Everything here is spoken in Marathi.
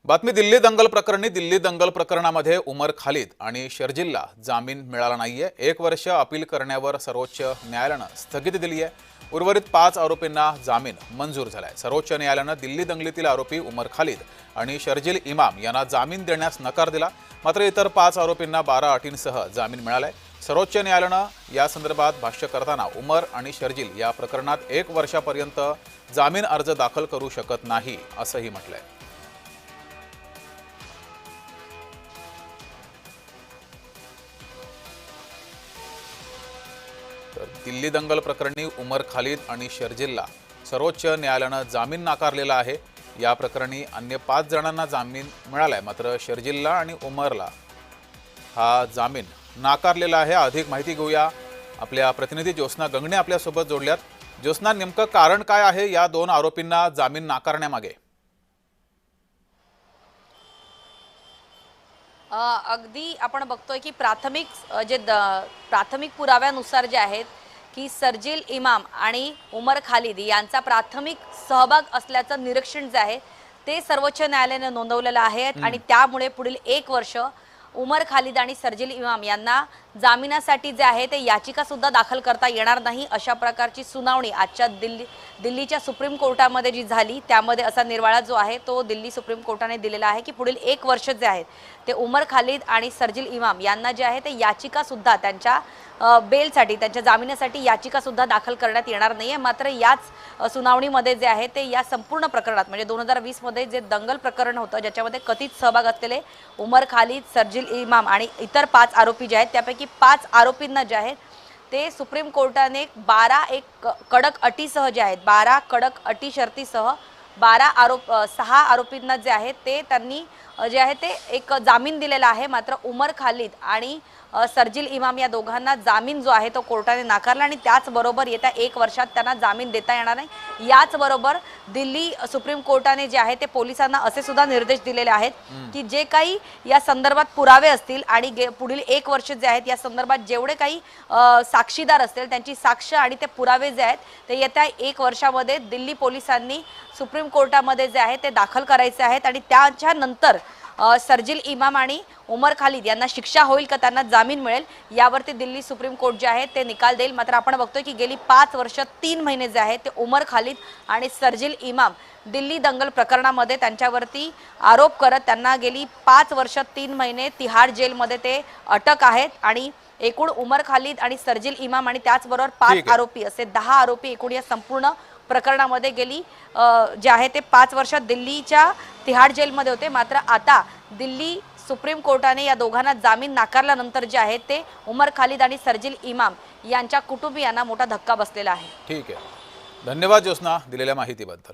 बातमी दिल्ली दंगल प्रकरणी। दिल्ली दंगल प्रकरणामध्ये उमर खालिद आणि शर्जीलला जामीन मिळाला नाहीये। 1 वर्ष अपील करण्यावर सर्वोच्च न्यायालयानं स्थगिती दिली आहे। उर्वरित 5 आरोपींना जामीन मंजूर झालाय। सर्वोच्च न्यायालयानं दिल्ली दंगलीतील आरोपी उमर खालिद आणि शर्जील इमाम यांना जामीन देण्यास नकार दिला। मात्र इतर 5 आरोपींना 12 अटींसह जामीन मिळालाय। सर्वोच्च न्यायालयानं या संदर्भात भाष्य करताना उमर आणि शर्जील या प्रकरणात 1 वर्षापर्यंत जामीन अर्ज दाखल करू शकत नाही असंही म्हटलंय। तर दिल्ली दंगल प्रकरणी उमर खालिद आणि शर्जीलला सर्वोच्च न्यायालयानं जामीन नाकारलेला आहे। या प्रकरणी अन्य 5 जणांना जामीन मिळालाय, मात्र शर्जीलला आणि उमरला हा जामीन नाकारलेला आहे। अधिक माहिती घेऊया, आपल्या प्रतिनिधी ज्योत्स्ना गंगणे आपल्यासोबत जोडल्यात। ज्योत्स्ना, नेमकं कारण काय आहे या 2 आरोपींना जामीन नाकारण्यामागे? अगदी आपण बघतोय की प्राथमिक पुराव्यानुसार जे आहेत की शर्जील इमाम आणि उमर खालिद यांचा प्राथमिक सहभाग असल्याचं निरीक्षण जे आहे ते सर्वोच्च न्यायालयाने नोंदवलेलं आहे आणि त्यामुळे पुढील 1 वर्ष उमर खालिद आणि शर्जील इमाम यांना जामिनासाठी जे आहे ते याचिका सुद्धा दाखल करता येणार नाही अशा प्रकारची सुनावणी आजच्या दिल्लीच्या सुप्रीम कोर्टामध्ये जी झाली त्यामध्ये असा निर्वाळा जो आहे तो दिल्ली सुप्रीम कोर्टाने दिलेला आहे की पुढील 1 वर्ष जे आहेत ते उमर खालिद आणि शर्जील इमाम यांना जे आहे ते याचिका सुद्धा त्यांच्या बेलसाठी त्यांच्या जामिनासाठी याचिका सुद्धा दाखल करण्यात येणार नाहीये। मात्र याच सुनावणीमध्ये जे आहे ते या संपूर्ण प्रकरणात म्हणजे 2020 मध्ये जे दंगल प्रकरण होतं ज्याच्यामध्ये कथित सहभाग असलेले उमर खालिद, शर्जील इमाम आणि इतर 5 आरोपी जे आहेत त्यापैकी 5 आरोपींना जे आहेत ते सुप्रीम कोर्टाने 12 कडक अटीसह जे आहेत 12 कडक अटी शर्तीसह 6 आरोपींना जे आहेत ते त्यांनी जे आहे ते एक जामीन दिलेला आहे। मात्र उमर खालिद आणि शर्जील इमाम या दोघांना जामीन जो आहे तो कोर्टाने नाकारला आणि त्याचबरोबर येत्या 1 वर्षात त्यांना जामीन देता येणार नाही। याचबरोबर दिल्ली सुप्रीम कोर्टाने जे आहे ते पोलिसांना असे सुद्धा निर्देश दिलेले आहेत की जे काही या संदर्भात पुरावे असतील आणि पुढील 1 वर्ष जे आहेत या संदर्भात जेवढे काही साक्षीदार असतील त्यांची साक्ष आणि ते पुरावे जे आहेत ते येत्या 1 वर्षामध्ये दिल्ली पोलिसांनी सुप्रीम कोर्टामध्ये जे आहे ते दाखल करायचे आहेत आणि त्याच्यानंतर शर्जील इमाम आणि उमर खालिद यांना शिक्षा होईल का त्यांना जामीन मिळेल यावरती दिल्ली सुप्रीम कोर्ट जे आहे ते निकाल देईल। मात्र आपण बघतोय की गेली 5 वर्ष 3 महिने जे आहेत ते उमर खालिद आणि शर्जील इमाम दिल्ली दंगल प्रकरणामध्ये त्यांच्यावरती आरोप करत त्यांना गेली 5 वर्ष 3 महिने तिहाड जेलमध्ये ते अटक आहेत आणि एकूण उमर खालिद आणि शर्जील इमाम आणि त्याचबरोबर 5 आरोपी असे 10 आरोपी एकूण या संपूर्ण प्रकरणामध्ये गेली जे आहे ते 5 वर्षात दिल्लीच्या तिहाड जेलमध्ये होते। मात्र आता दिल्ली सुप्रीम कोर्टाने या दोघांना जामीन नाकारल्यानंतर जे आहे ते उमर खालिद आणि शर्जील इमाम यांच्या कुटुंबियांना मोठा धक्का बसलेला आहे। ठीक आहे, धन्यवाद ज्योत्स्ना दिलेल्या माहितीबद्दल।